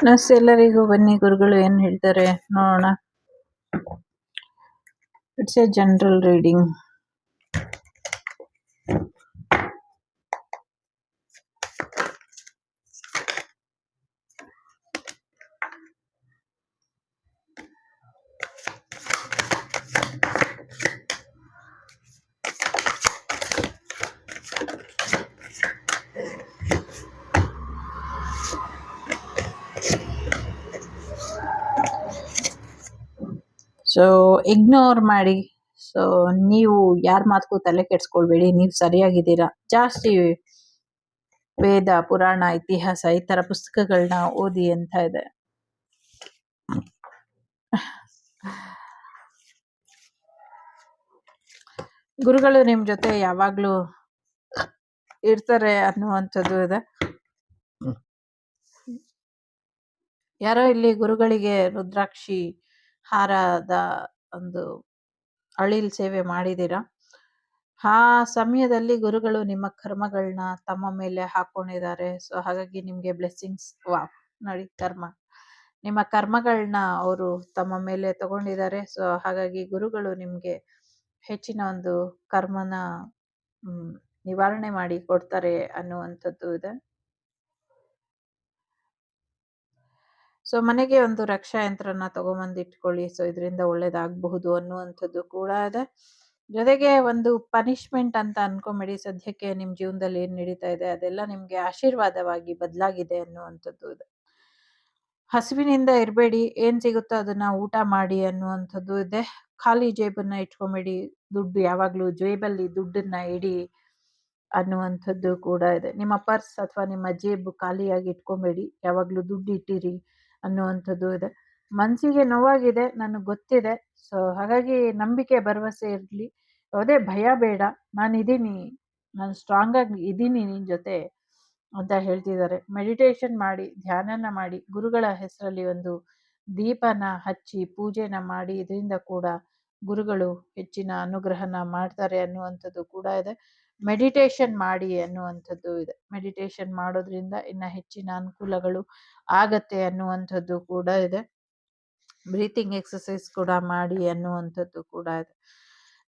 ನಮಸ್ತೆ ಎಲ್ಲರಿಗೂ. ಬನ್ನಿ ಗುರುಗಳು ಏನು ಹೇಳ್ತಾರೆ ನೋಡೋಣ. It's A general reading. So ignore ಮಾಡಿ. ಸೊ ನೀವು ಯಾರ ಮಾತಕ್ಕೂ ತಲೆ ಕೆಡ್ಸ್ಕೊಳ್ಬೇಡಿ. ನೀವು ಸರಿಯಾಗಿದ್ದೀರಾ. ಜಾಸ್ತಿ ವೇದ, ಪುರಾಣ, ಇತಿಹಾಸ ಈ ತರ ಪುಸ್ತಕಗಳನ್ನ ಓದಿ ಅಂತ ಇದೆ. ಗುರುಗಳು ನಿಮ್ ಜೊತೆ ಯಾವಾಗ್ಲೂ ಇರ್ತಾರೆ ಅನ್ನುವಂಥದ್ದು ಇದೆ. ಯಾರೋ ಇಲ್ಲಿ ಗುರುಗಳಿಗೆ ರುದ್ರಾಕ್ಷಿ ಹಾರದ ಒಂದು ಅಳಿಲ್ ಸೇವೆ ಮಾಡಿದ್ದೀರಾ. ಆ ಸಮಯದಲ್ಲಿ ಗುರುಗಳು ನಿಮ್ಮ ಕರ್ಮಗಳನ್ನ ತಮ್ಮ ಮೇಲೆ ಹಾಕೊಂಡಿದ್ದಾರೆ. ಸೊ ಹಾಗಾಗಿ ನಿಮ್ಗೆ ಬ್ಲೆಸ್ಸಿಂಗ್ಸ್. ನೋಡಿ, ನಿಮ್ಮ ಕರ್ಮಗಳನ್ನ ಅವರು ತಮ್ಮ ಮೇಲೆ ತಗೊಂಡಿದ್ದಾರೆ. ಸೊ ಹಾಗಾಗಿ ಗುರುಗಳು ನಿಮ್ಗೆ ಹೆಚ್ಚಿನ ಒಂದು ಕರ್ಮನ ನಿವಾರಣೆ ಮಾಡಿ ಕೊಡ್ತಾರೆ ಅನ್ನುವಂಥದ್ದು ಇದೆ. ಸೊ ಮನೆಗೆ ಒಂದು ರಕ್ಷಾ ಯಂತ್ರನ ತಗೊಂಬಂದು ಇಟ್ಕೊಳ್ಳಿ. ಸೊ ಇದರಿಂದ ಒಳ್ಳೇದಾಗಬಹುದು ಅನ್ನುವಂಥದ್ದು ಕೂಡ ಇದೆ. ಜೊತೆಗೆ ಒಂದು ಪನಿಷ್ಮೆಂಟ್ ಅಂತ ಅನ್ಕೊಂಬೇಡಿ. ಸದ್ಯಕ್ಕೆ ನಿಮ್ ಜೀವನದಲ್ಲಿ ಏನ್ ನಡೀತಾ ಇದೆ ಅದೆಲ್ಲ ನಿಮ್ಗೆ ಆಶೀರ್ವಾದವಾಗಿ ಬದಲಾಗಿದೆ ಅನ್ನುವಂಥದ್ದು ಇದೆ. ಹಸಿವಿನಿಂದ ಇರಬೇಡಿ. ಏನ್ ಸಿಗುತ್ತೋ ಅದನ್ನ ಊಟ ಮಾಡಿ ಅನ್ನುವಂಥದ್ದು ಇದೆ. ಖಾಲಿ ಜೇಬನ್ನ ಇಟ್ಕೊಂಬೇಡಿ. ದುಡ್ಡು ಯಾವಾಗ್ಲೂ ಜೇಬಲ್ಲಿ ದುಡ್ಡನ್ನ ಇಡಿ ಅನ್ನುವಂಥದ್ದು ಕೂಡ ಇದೆ. ನಿಮ್ಮ ಪರ್ಸ್ ಅಥವಾ ನಿಮ್ಮ ಜೇಬು ಖಾಲಿಯಾಗಿ ಇಟ್ಕೊಂಬೇಡಿ. ಯಾವಾಗ್ಲೂ ದುಡ್ಡು ಇಟ್ಟಿರಿ ಅನ್ನುವಂಥದ್ದು ಇದೆ. ಮನಸ್ಸಿಗೆ ನೋವಾಗಿದೆ, ನನಗೆ ಗೊತ್ತಿದೆ. ಸೊ ಹಾಗಾಗಿ ನಂಬಿಕೆ, ಭರವಸೆ ಇರಲಿ. ಯಾವುದೇ ಭಯ ಬೇಡ. ನಾನಿದ್ದೀನಿ, ನಾನು ಸ್ಟ್ರಾಂಗ್ ಆಗಿ ಇದ್ದೀನಿ ನಿನ್ ಜೊತೆ ಅಂತ ಹೇಳ್ತಿದ್ದಾರೆ. ಮೆಡಿಟೇಷನ್ ಮಾಡಿ, ಧ್ಯಾನನ ಮಾಡಿ, ಗುರುಗಳ ಹೆಸರಲ್ಲಿ ಒಂದು ದೀಪನ ಹಚ್ಚಿ ಪೂಜೆನ ಮಾಡಿ. ಇದರಿಂದ ಕೂಡ ಗುರುಗಳು ಹೆಚ್ಚಿನ ಅನುಗ್ರಹನ ಮಾಡ್ತಾರೆ ಅನ್ನುವಂಥದ್ದು ಕೂಡ ಇದೆ. ಮೆಡಿಟೇಷನ್ ಮಾಡಿ ಅನ್ನುವಂಥದ್ದು ಇದೆ. ಮೆಡಿಟೇಷನ್ ಮಾಡೋದ್ರಿಂದ ಇನ್ನ ಹೆಚ್ಚಿನ ಅನುಕೂಲಗಳು ಆಗತ್ತೆ ಅನ್ನುವಂಥದ್ದು ಕೂಡ ಇದೆ. ಬ್ರೀತಿಂಗ್ ಎಕ್ಸಸೈಸ್ ಕೂಡ ಮಾಡಿ ಅನ್ನುವಂಥದ್ದು ಕೂಡ ಇದೆ.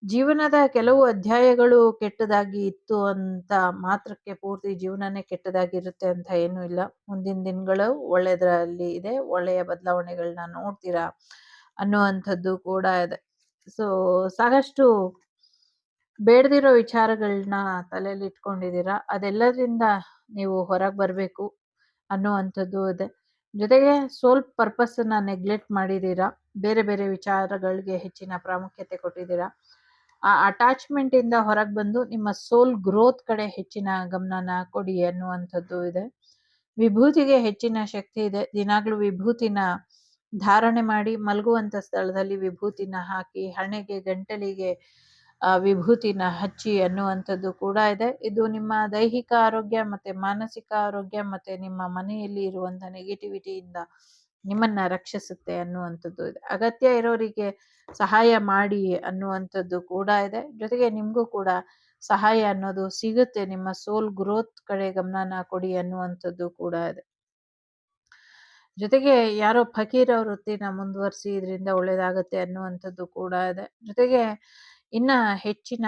ಜೀವನದ ಕೆಲವು ಅಧ್ಯಾಯಗಳು ಕೆಟ್ಟದಾಗಿ ಇತ್ತು ಅಂತ ಮಾತ್ರಕ್ಕೆ ಪೂರ್ತಿ ಜೀವನನೇ ಕೆಟ್ಟದಾಗಿರುತ್ತೆ ಅಂತ ಏನೂ ಇಲ್ಲ. ಮುಂದಿನ ದಿನಗಳು ಒಳ್ಳೆಯದ್ರಲ್ಲಿ ಇದೆ. ಒಳ್ಳೆಯ ಬದಲಾವಣೆಗಳನ್ನ ನೋಡ್ತೀರಾ ಅನ್ನುವಂಥದ್ದು ಕೂಡ ಇದೆ. ಸೊ ಸಾಕಷ್ಟು ಬೇಡದಿರೋ ವಿಚಾರಗಳನ್ನ ತಲೆಯಲ್ಲಿ ಇಟ್ಕೊಂಡಿದ್ದೀರಾ. ಅದೆಲ್ಲದ್ರಿಂದ ನೀವು ಹೊರಗೆ ಬರಬೇಕು ಅನ್ನುವಂಥದ್ದು ಇದೆ. ಜೊತೆಗೆ ಸೋಲ್ ಪರ್ಪಸ್ಸನ್ನ ನೆಗ್ಲೆಕ್ಟ್ ಮಾಡಿದ್ದೀರಾ. ಬೇರೆ ಬೇರೆ ವಿಚಾರಗಳಿಗೆ ಹೆಚ್ಚಿನ ಪ್ರಾಮುಖ್ಯತೆ ಕೊಟ್ಟಿದ್ದೀರಾ. ಆ ಅಟ್ಯಾಚ್ಮೆಂಟ್ ಇಂದ ಹೊರಗೆ ಬಂದು ನಿಮ್ಮ ಸೋಲ್ ಗ್ರೋತ್ ಕಡೆ ಹೆಚ್ಚಿನ ಗಮನನ ಕೊಡಿ ಅನ್ನುವಂಥದ್ದು ಇದೆ. ವಿಭೂತಿಗೆ ಹೆಚ್ಚಿನ ಶಕ್ತಿ ಇದೆ. ದಿನಾಗ್ಲೂ ವಿಭೂತಿನ ಧಾರಣೆ ಮಾಡಿ, ಮಲಗುವಂತ ಸ್ಥಳದಲ್ಲಿ ವಿಭೂತಿನ ಹಾಕಿ, ಹಣೆಗೆ, ಗಂಟಲಿಗೆ ವಿಭೂತಿನ ಹಚ್ಚಿ ಅನ್ನುವಂಥದ್ದು ಕೂಡ ಇದೆ. ಇದು ನಿಮ್ಮ ದೈಹಿಕ ಆರೋಗ್ಯ ಮತ್ತೆ ಮಾನಸಿಕ ಆರೋಗ್ಯ ಮತ್ತೆ ನಿಮ್ಮ ಮನೆಯಲ್ಲಿ ಇರುವಂತ ನೆಗೆಟಿವಿಟಿಯಿಂದ ನಿಮ್ಮನ್ನ ರಕ್ಷಿಸುತ್ತೆ ಅನ್ನುವಂಥದ್ದು ಇದೆ. ಅಗತ್ಯ ಇರೋರಿಗೆ ಸಹಾಯ ಮಾಡಿ ಅನ್ನುವಂಥದ್ದು ಕೂಡ ಇದೆ. ಜೊತೆಗೆ ನಿಮ್ಗೂ ಕೂಡ ಸಹಾಯ ಅನ್ನೋದು ಸಿಗುತ್ತೆ. ನಿಮ್ಮ ಸೋಲ್ ಗ್ರೋತ್ ಕಡೆ ಗಮನನ ಕೊಡಿ ಅನ್ನುವಂಥದ್ದು ಕೂಡ ಇದೆ. ಜೊತೆಗೆ ಯಾರೋ ಫಕೀರ ವೃತ್ತಿನ ಮುಂದುವರಿಸಿ, ಇದರಿಂದ ಒಳ್ಳೇದಾಗತ್ತೆ ಅನ್ನುವಂಥದ್ದು ಕೂಡ ಇದೆ. ಜೊತೆಗೆ ಇನ್ನ ಹೆಚ್ಚಿನ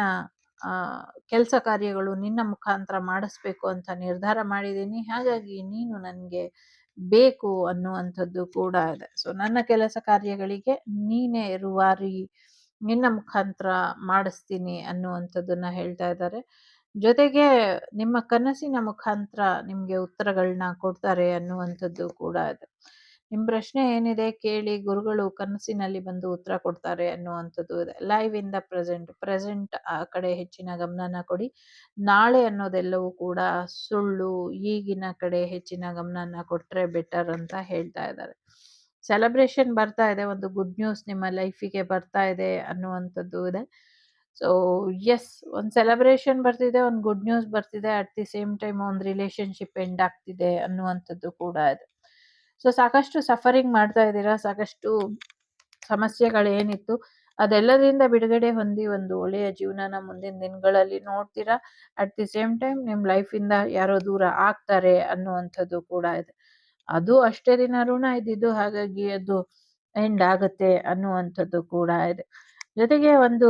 ಕೆಲಸ ಕಾರ್ಯಗಳು ನಿನ್ನ ಮುಖಾಂತರ ಮಾಡಿಸ್ಬೇಕು ಅಂತ ನಿರ್ಧಾರ ಮಾಡಿದ್ದೀನಿ. ಹಾಗಾಗಿ ನೀನು ನನಗೆ ಬೇಕು ಅನ್ನುವಂಥದ್ದು ಕೂಡ ಇದೆ. ಸೊ ನನ್ನ ಕೆಲಸ ಕಾರ್ಯಗಳಿಗೆ ನೀನೇ ರೂವಾರಿ, ನಿನ್ನ ಮುಖಾಂತರ ಮಾಡಿಸ್ತೀನಿ ಅನ್ನುವಂಥದ್ದನ್ನ ಹೇಳ್ತಾ ಇದ್ದಾರೆ. ಜೊತೆಗೆ ನಿಮ್ಮ ಕನಸಿನ ಮುಖಾಂತರ ನಿಮ್ಗೆ ಉತ್ತರಗಳನ್ನ ಕೊಡ್ತಾರೆ ಅನ್ನುವಂಥದ್ದು ಕೂಡ ಇದೆ. ನಿಮ್ ಪ್ರಶ್ನೆ ಏನಿದೆ ಕೇಳಿ, ಗುರುಗಳು ಕನಸಿನಲ್ಲಿ ಬಂದು ಉತ್ತರ ಕೊಡ್ತಾರೆ ಅನ್ನುವಂಥದ್ದು ಇದೆ. ಲೈವ್ ಇನ್ ದ ಪ್ರೆಸೆಂಟ್ ಆ ಕಡೆ ಹೆಚ್ಚಿನ ಗಮನನ ಕೊಡಿ. ನಾಳೆ ಅನ್ನೋದೆಲ್ಲವೂ ಕೂಡ ಸುಳ್ಳು. ಈಗಿನ ಕಡೆ ಹೆಚ್ಚಿನ ಗಮನನ ಕೊಟ್ರೆ ಬೆಟರ್ ಅಂತ ಹೇಳ್ತಾ ಇದ್ದಾರೆ. ಸೆಲೆಬ್ರೇಷನ್ ಬರ್ತಾ ಇದೆ. ಒಂದು ಗುಡ್ ನ್ಯೂಸ್ ನಿಮ್ಮ ಲೈಫಿಗೆ ಬರ್ತಾ ಇದೆ ಅನ್ನುವಂಥದ್ದು ಇದೆ. ಸೊ ಎಸ್, ಒಂದು ಸೆಲೆಬ್ರೇಷನ್ ಬರ್ತಿದೆ, ಒಂದು ಗುಡ್ ನ್ಯೂಸ್ ಬರ್ತಿದೆ. ಅಟ್ ದಿ ಸೇಮ್ ಟೈಮ್ ಒಂದು ರಿಲೇಶನ್ಶಿಪ್ ಎಂಡ್ ಆಗ್ತಿದೆ ಅನ್ನುವಂಥದ್ದು ಕೂಡ ಇದೆ. ಸೊ ಸಾಕಷ್ಟು ಸಫರಿಂಗ್ ಮಾಡ್ತಾ ಇದ್ದೀರಾ. ಸಾಕಷ್ಟು ಸಮಸ್ಯೆಗಳೇನಿತ್ತು ಅದೆಲ್ಲದರಿಂದ ಬಿಡುಗಡೆ ಹೊಂದಿ ಒಂದು ಒಳ್ಳೆಯ ಜೀವನನ ಮುಂದಿನ ದಿನಗಳಲ್ಲಿ ನೋಡ್ತೀರಾ. ಅಟ್ ದಿ ಸೇಮ್ ಟೈಮ್ ನಿಮ್ಮ ಲೈಫಿಂದ ಯಾರೋ ದೂರ ಆಗ್ತಾರೆ ಅನ್ನುವಂಥದ್ದು ಕೂಡ ಇದೆ. ಅದು ಅಷ್ಟೇ ದಿನ ಋಣ ಇದ್ದಿದ್ದು, ಹಾಗಾಗಿ ಅದು ಎಂಡ್ ಆಗುತ್ತೆ ಅನ್ನುವಂಥದ್ದು ಕೂಡ ಇದೆ. ಜೊತೆಗೆ ಒಂದು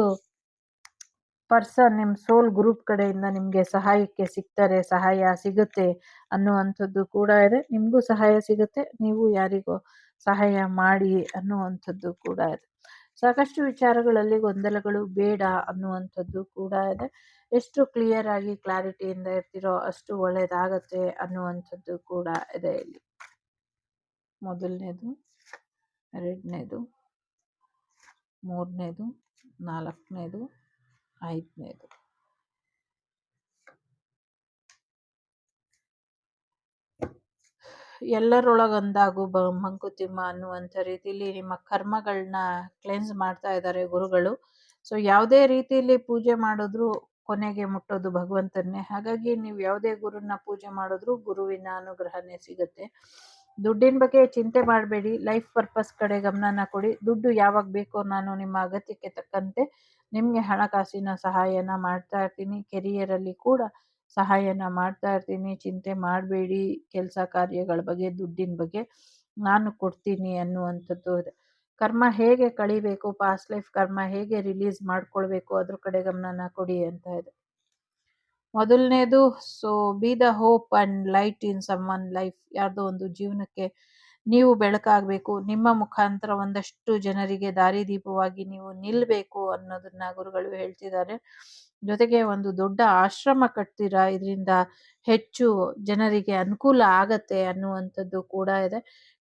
ಪರ್ಸನ್ ನಿಮ್ಮ ಸೋಲ್ ಗ್ರೂಪ್ ಕಡೆಯಿಂದ ನಿಮಗೆ ಸಹಾಯಕ್ಕೆ ಸಿಗ್ತಾರೆ, ಸಹಾಯ ಸಿಗುತ್ತೆ ಅನ್ನುವಂಥದ್ದು ಕೂಡ ಇದೆ. ನಿಮಗೂ ಸಹಾಯ ಸಿಗುತ್ತೆ, ನೀವು ಯಾರಿಗೋ ಸಹಾಯ ಮಾಡಿ ಅನ್ನುವಂಥದ್ದು ಕೂಡ ಇದೆ. ಸಾಕಷ್ಟು ವಿಚಾರಗಳಲ್ಲಿ ಗೊಂದಲಗಳು ಬೇಡ ಅನ್ನುವಂಥದ್ದು ಕೂಡ ಇದೆ. ಎಷ್ಟು ಕ್ಲಿಯರ್ ಆಗಿ ಕ್ಲಾರಿಟಿಯಿಂದ ಇರ್ತೀರೋ ಅಷ್ಟು ಒಳ್ಳೆಯದಾಗತ್ತೆ ಅನ್ನುವಂಥದ್ದು ಕೂಡ ಇದೆ ಇಲ್ಲಿ. ಮೊದಲನೇದು, ಎರಡನೇದು, ಮೂರನೇದು, ನಾಲ್ಕನೇದು, ಐದನೇದು. ಎಲ್ಲರೊಳಗೊಂದಾಗು ಮಂಕುತಿಮ್ಮ ಅನ್ನುವಂಥ ರೀತಿಯಲ್ಲಿ ನಿಮ್ಮ ಕರ್ಮಗಳನ್ನ ಕ್ಲೆನ್ಸ್ ಮಾಡ್ತಾ ಇದ್ದಾರೆ ಗುರುಗಳು. ಸೊ ಯಾವುದೇ ರೀತಿಯಲ್ಲಿ ಪೂಜೆ ಮಾಡಿದ್ರು ಕೊನೆಗೆ ಮುಟ್ಟೋದು ಭಗವಂತನ್ನೇ. ಹಾಗಾಗಿ ನೀವು ಯಾವುದೇ ಗುರುನ ಪೂಜೆ ಮಾಡಿದ್ರು ಗುರುವಿನ ಅನುಗ್ರಹನೇ ಸಿಗುತ್ತೆ. ದುಡ್ಡಿನ ಬಗ್ಗೆ ಚಿಂತೆ ಮಾಡಬೇಡಿ, ಲೈಫ್ ಪರ್ಪಸ್ ಕಡೆ ಗಮನನ ಕೊಡಿ. ದುಡ್ಡು ಯಾವಾಗ ಬೇಕೋ ನಾನು ನಿಮ್ಮ ಅಗತ್ಯಕ್ಕೆ ತಕ್ಕಂತೆ ನಿಮಗೆ ಹಣಕಾಸಿನ ಸಹಾಯನ ಮಾಡ್ತಾ ಇರ್ತೀನಿ. ಕೆರಿಯರಲ್ಲಿ ಕೂಡ ಸಹಾಯನ ಮಾಡ್ತಾ ಇರ್ತೀನಿ. ಚಿಂತೆ ಮಾಡಬೇಡಿ, ಕೆಲಸ ಕಾರ್ಯಗಳ ಬಗ್ಗೆ, ದುಡ್ಡಿನ ಬಗ್ಗೆ ನಾನು ಕೊಡ್ತೀನಿ ಅನ್ನುವಂಥದ್ದು ಇದೆ. ಕರ್ಮ ಹೇಗೆ ಕಳಿಬೇಕು, ಪಾಸ್ಟ್ ಲೈಫ್ ಕರ್ಮ ಹೇಗೆ ರಿಲೀಸ್ ಮಾಡ್ಕೊಳ್ಬೇಕು ಅದ್ರ ಕಡೆ ಗಮನನ ಕೊಡಿ ಅಂತ ಇದೆ. ಮೊದಲನೇದು, so be the hope and light in someone life. ಯಾರ್ದೋ ಒಂದು ಜೀವನಕ್ಕೆ ನೀವು ಬೆಳಕಾಗಬೇಕು, ನಿಮ್ಮ ಮುಖಾಂತರ ಒಂದಷ್ಟು ಜನರಿಗೆ ದಾರಿದೀಪವಾಗಿ ನೀವು ನಿಲ್ಲಬೇಕು ಅನ್ನೋದನ್ನ ಗುರುಗಳು ಹೇಳ್ತಿದ್ದಾರೆ. ಜೊತೆಗೆ ಒಂದು ದೊಡ್ಡ ಆಶ್ರಮ ಕಟ್ತೀರಾ, ಇದರಿಂದ ಹೆಚ್ಚು ಜನರಿಗೆ ಅನುಕೂಲ ಆಗತ್ತೆ ಅನ್ನುವಂಥದ್ದು ಕೂಡ ಇದೆ.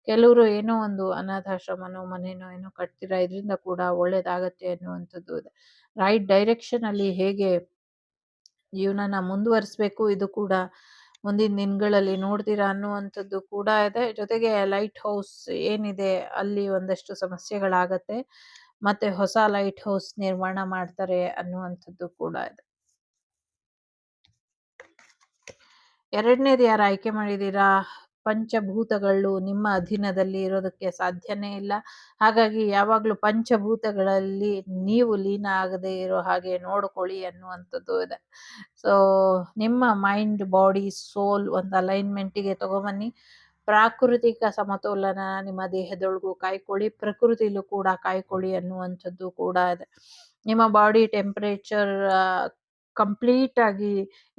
ಕೆಲವರು ಏನೋ ಒಂದು ಅನಾಥಾಶ್ರಮನೋ ಮನೇನೋ ಏನೋ ಕಟ್ತೀರಾ, ಇದರಿಂದ ಕೂಡ ಒಳ್ಳೇದಾಗತ್ತೆ ಅನ್ನುವಂಥದ್ದು ಇದೆ. ರೈಟ್ ಡೈರೆಕ್ಷನ್ ಅಲ್ಲಿ ಹೇಗೆ ಜೀವನನ ಮುಂದುವರಿಸ್ಬೇಕು ಇದು ಕೂಡ ಮುಂದಿನ ದಿನಗಳಲ್ಲಿ ನೋಡ್ತೀರಾ ಅನ್ನುವಂಥದ್ದು ಕೂಡ ಇದೆ. ಜೊತೆಗೆ ಲೈಟ್ ಹೌಸ್ ಏನಿದೆ ಅಲ್ಲಿ ಒಂದಷ್ಟು ಸಮಸ್ಯೆಗಳಾಗತ್ತೆ, ಮತ್ತೆ ಹೊಸ ಲೈಟ್ ಹೌಸ್ ನಿರ್ಮಾಣ ಮಾಡ್ತಾರೆ ಅನ್ನುವಂಥದ್ದು ಕೂಡ ಇದೆ. ಎರಡನೇದು ಯಾರು ಆಯ್ಕೆ ಮಾಡಿದ್ದೀರಾ, ಪಂಚಭೂತಗಳು ನಿಮ್ಮ ಅಧೀನದಲ್ಲಿ ಇರೋದಕ್ಕೆ ಸಾಧ್ಯನೇ ಇಲ್ಲ. ಹಾಗಾಗಿ ಯಾವಾಗಲೂ ಪಂಚಭೂತಗಳಲ್ಲಿ ನೀವು ಲೀನ ಆಗದೆ ಇರೋ ಹಾಗೆ ನೋಡ್ಕೊಳ್ಳಿ ಅನ್ನುವಂಥದ್ದು ಇದೆ. ಸೊ ನಿಮ್ಮ ಮೈಂಡ್, ಬಾಡಿ, ಸೋಲ್ ಒಂದು ಅಲೈನ್ಮೆಂಟಿಗೆ ತಗೊಬನ್ನಿ. ಪ್ರಾಕೃತಿಕ ಸಮತೋಲನ ನಿಮ್ಮ ದೇಹದೊಳಗೂ ಕಾಯ್ಕೊಳ್ಳಿ, ಪ್ರಕೃತಿಲೂ ಕೂಡ ಕಾಯ್ಕೊಳ್ಳಿ ಅನ್ನುವಂಥದ್ದು ಕೂಡ ಇದೆ. ನಿಮ್ಮ ಬಾಡಿ ಟೆಂಪರೇಚರ್ ಕಂಪ್ಲೀಟ್ ಆಗಿ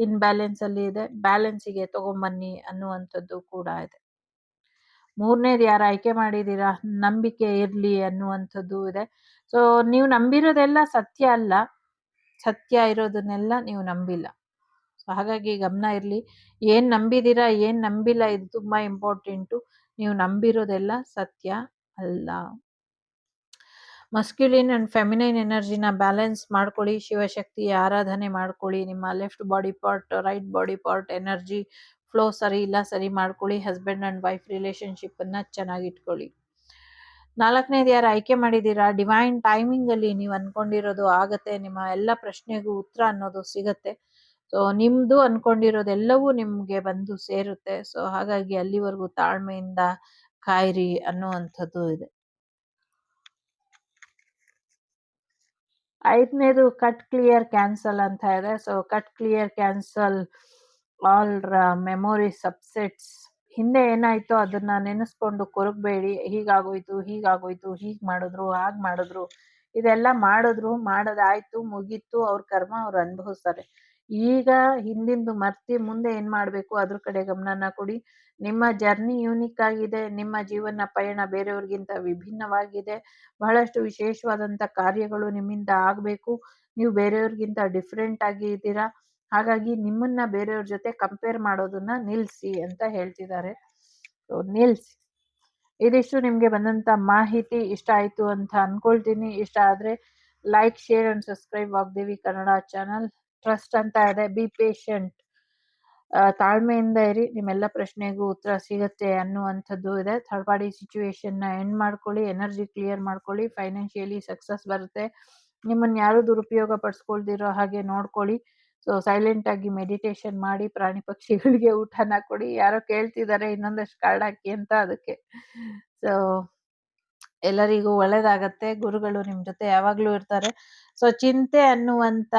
ಇನ್ಬ್ಯಾಲೆನ್ಸ್ ಅಲ್ಲಿ ಇದೆ, ಬ್ಯಾಲೆನ್ಸಿಗೆ ತಗೊಂಬನ್ನಿ ಅನ್ನುವಂಥದ್ದು ಕೂಡ ಇದೆ. ಮೂರನೇದು ಯಾರು ಆಯ್ಕೆ ಮಾಡಿದ್ದೀರಾ, ನಂಬಿಕೆ ಇರ್ಲಿ ಅನ್ನುವಂಥದ್ದು ಇದೆ. ಸೊ ನೀವು ನಂಬಿರೋದೆಲ್ಲ ಸತ್ಯ ಅಲ್ಲ, ಸತ್ಯ ಇರೋದನ್ನೆಲ್ಲ ನೀವು ನಂಬಿಲ್ಲ. ಸೊ ಹಾಗಾಗಿ ಗಮನ ಇರಲಿ, ಏನ್ ನಂಬಿದ್ದೀರಾ ಏನ್ ನಂಬಿಲ್ಲ ಇದು ತುಂಬಾ ಇಂಪಾರ್ಟೆಂಟು. ನೀವು ನಂಬಿರೋದೆಲ್ಲ ಸತ್ಯ ಅಲ್ಲ. ಮಸ್ಕ್ಯುಲಿನ್ ಅಂಡ್ ಫೆಮಿನೈನ್ ಎನರ್ಜಿನ ಬ್ಯಾಲೆನ್ಸ್ ಮಾಡ್ಕೊಳ್ಳಿ, ಶಿವಶಕ್ತಿಯ ಆರಾಧನೆ ಮಾಡ್ಕೊಳ್ಳಿ. ನಿಮ್ಮ left body part, right body part energy flow ಸರಿ ಇಲ್ಲ, ಸರಿ ಮಾಡ್ಕೊಳ್ಳಿ. ಹಸ್ಬೆಂಡ್ ಅಂಡ್ ವೈಫ್ ರಿಲೇಶನ್ಶಿಪ್ ಅನ್ನ ಚೆನ್ನಾಗಿಟ್ಕೊಳ್ಳಿ. ನಾಲ್ಕನೇದು ಯಾರು ಆಯ್ಕೆ ಮಾಡಿದ್ದೀರಾ, ಡಿವೈನ್ ಟೈಮಿಂಗ್ ಅಲ್ಲಿ ನೀವು ಅನ್ಕೊಂಡಿರೋದು ಆಗತ್ತೆ, ನಿಮ್ಮ ಎಲ್ಲ ಪ್ರಶ್ನೆಗೂ ಉತ್ತರ ಅನ್ನೋದು ಸಿಗತ್ತೆ. ಸೊ ನಿಮ್ದು ಅನ್ಕೊಂಡಿರೋದೆಲ್ಲವೂ ನಿಮ್ಗೆ ಬಂದು ಸೇರುತ್ತೆ. ಸೊ ಹಾಗಾಗಿ ಅಲ್ಲಿವರೆಗೂ ತಾಳ್ಮೆಯಿಂದ ಕಾಯಿರಿ ಅನ್ನುವಂಥದ್ದು ಇದೆ. ಐದನೇದು ಕಟ್ ಕ್ಲಿಯರ್ ಕ್ಯಾನ್ಸಲ್ ಅಂತ ಇದೆ. So cut clear cancel all memories upsets. ಹಿಂದೆ ಏನಾಯ್ತೋ ಅದನ್ನ ನೆನೆಸ್ಕೊಂಡು ಕೊರಗಬೇಡಿ. ಹೀಗಾಗೋಯ್ತು ಹೀಗಾಗೋಯ್ತು, ಹೀಗ್ ಮಾಡಿದ್ರು ಹಾಗ್ ಮಾಡಿದ್ರು, ಇದೆಲ್ಲ ಮಾಡಿದ್ರು, ಮಾಡೋದಾಯ್ತು, ಮುಗೀತು, ಅವ್ರ ಕರ್ಮ ಅವ್ರು ಅನುಭವಿಸ್ತಾರೆ. ಈಗ ಹಿಂದಿಂದು ಮರ್ತಿ ಮುಂದೆ ಏನ್ ಮಾಡ್ಬೇಕು ಅದ್ರ ಕಡೆ ಗಮನನ ಕೊಡಿ. ನಿಮ್ಮ ಜರ್ನಿ ಯೂನಿಕ್ ಆಗಿದೆ, ನಿಮ್ಮ ಜೀವನ ಪಯಣ ಬೇರೆಯವ್ರಿಗಿಂತ ವಿಭಿನ್ನವಾಗಿದೆ. ಬಹಳಷ್ಟು ವಿಶೇಷವಾದಂಥ ಕಾರ್ಯಗಳು ನಿಮ್ಮಿಂದ ಆಗಬೇಕು. ನೀವು ಬೇರೆಯವ್ರಿಗಿಂತ ಡಿಫ್ರೆಂಟ್ ಆಗಿ ಇದ್ದೀರಾ. ಹಾಗಾಗಿ ನಿಮ್ಮನ್ನ ಬೇರೆಯವ್ರ ಜೊತೆ ಕಂಪೇರ್ ಮಾಡೋದನ್ನ ನಿಲ್ಲಿಸಿ ಅಂತ ಹೇಳ್ತಿದ್ದಾರೆ. ಸೊ ನಿಲ್ಲಿಸಿ. ಇದಿಷ್ಟು ನಿಮಗೆ ಬಂದಂಥ ಮಾಹಿತಿ ಇಷ್ಟ ಆಯಿತು ಅಂತ ಅನ್ಕೊಳ್ತೀನಿ. ಇಷ್ಟ ಆದರೆ like, share and subscribe Vagdevi Kannada channel. Trust ಅಂತ ಇದೆ, ಬಿ ಪೇಷಂಟ್, ತಾಳ್ಮೆಯಿಂದ ಇರಿ, ನಿಮ್ಮೆಲ್ಲ ಪ್ರಶ್ನೆಗೂ ಉತ್ತರ ಸಿಗುತ್ತೆ ಅನ್ನುವಂಥದ್ದು ಇದೆ. ಥರ್ಡ್ ಪಾರ್ಟಿ ಸಿಚುವೇಶನ್ನ ಎಂಡ್ ಮಾಡ್ಕೊಳ್ಳಿ, ಎನರ್ಜಿ ಕ್ಲಿಯರ್ ಮಾಡ್ಕೊಳ್ಳಿ, ಫೈನಾನ್ಷಿಯಲಿ ಸಕ್ಸಸ್ ಬರುತ್ತೆ. ನಿಮ್ಮನ್ನು ಯಾರು ದುರುಪಯೋಗ ಪಡಿಸ್ಕೊಳ್ದಿರೋ ಹಾಗೆ ನೋಡ್ಕೊಳ್ಳಿ. ಸೊ ಸೈಲೆಂಟ್ ಆಗಿ ಮೆಡಿಟೇಷನ್ ಮಾಡಿ, ಪ್ರಾಣಿ ಪಕ್ಷಿಗಳಿಗೆ ಊಟನ ಕೊಡಿ. ಯಾರೋ ಕೇಳ್ತಿದ್ದಾರೆ ಇನ್ನೊಂದಷ್ಟು ಕಾರ್ಡ್ ಹಾಕಿ ಅಂತ, ಅದಕ್ಕೆ. ಸೊ ಎಲ್ಲರಿಗೂ ಒಳ್ಳೇದಾಗತ್ತೆ. ಗುರುಗಳು ನಿಮ್ ಜೊತೆ ಯಾವಾಗ್ಲೂ ಇರ್ತಾರೆ. ಸೊ ಚಿಂತೆ ಅನ್ನುವಂತ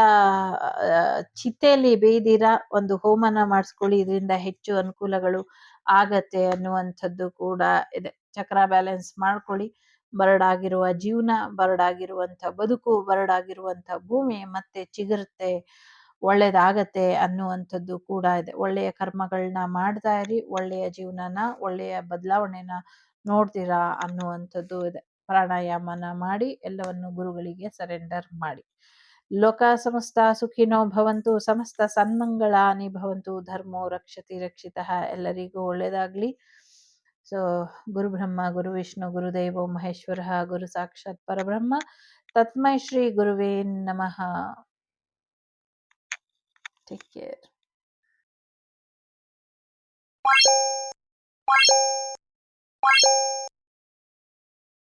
ಚಿತೆಯಲ್ಲಿ ಬೇಯ್ದಿರ ಒಂದು ಹೋಮನ ಮಾಡಿಸ್ಕೊಳ್ಳಿ. ಇದರಿಂದ ಹೆಚ್ಚು ಅನುಕೂಲಗಳು ಆಗತ್ತೆ ಅನ್ನುವಂಥದ್ದು ಕೂಡ ಇದೆ. ಚಕ್ರ ಬ್ಯಾಲೆನ್ಸ್ ಮಾಡ್ಕೊಳ್ಳಿ. ಬರಡಾಗಿರುವ ಜೀವನ, ಬರಡಾಗಿರುವಂಥ ಬದುಕು, ಬರಡಾಗಿರುವಂಥ ಭೂಮಿ ಮತ್ತೆ ಚಿಗುರುತ್ತೆ, ಒಳ್ಳೇದಾಗತ್ತೆ ಅನ್ನುವಂಥದ್ದು ಕೂಡ ಇದೆ. ಒಳ್ಳೆಯ ಕರ್ಮಗಳನ್ನ ಮಾಡ್ತಾ ಇರಿ, ಒಳ್ಳೆಯ ಜೀವನನ, ಒಳ್ಳೆಯ ಬದಲಾವಣೆನ ನೋಡ್ತೀರಾ ಅನ್ನುವಂಥದ್ದು ಇದೆ. ಪ್ರಾಣಾಯಾಮನ ಮಾಡಿ ಎಲ್ಲವನ್ನು ಗುರುಗಳಿಗೆ ಸರೆಂಡರ್ ಮಾಡಿ. ಲೋಕ ಸಮಸ್ತ ಸುಖಿನೋ ಭವಂತು, ಸಮಸ್ತ ಸನ್ಮಂಗಳಾನಿ ಭವಂತು, ಧರ್ಮೋ ರಕ್ಷತಿ ರಕ್ಷಿತಃ. ಎಲ್ಲರಿಗೂ ಒಳ್ಳೇದಾಗ್ಲಿ. ಸೊ ಗುರು ಬ್ರಹ್ಮ ಗುರು ವಿಷ್ಣು ಗುರುದೇವೋ ಮಹೇಶ್ವರ ಗುರು ಸಾಕ್ಷಾತ್ ಪರಬ್ರಹ್ಮ ತಸ್ಮೈ ಶ್ರೀ ಗುರುವೇ ನಮಃ. Take care.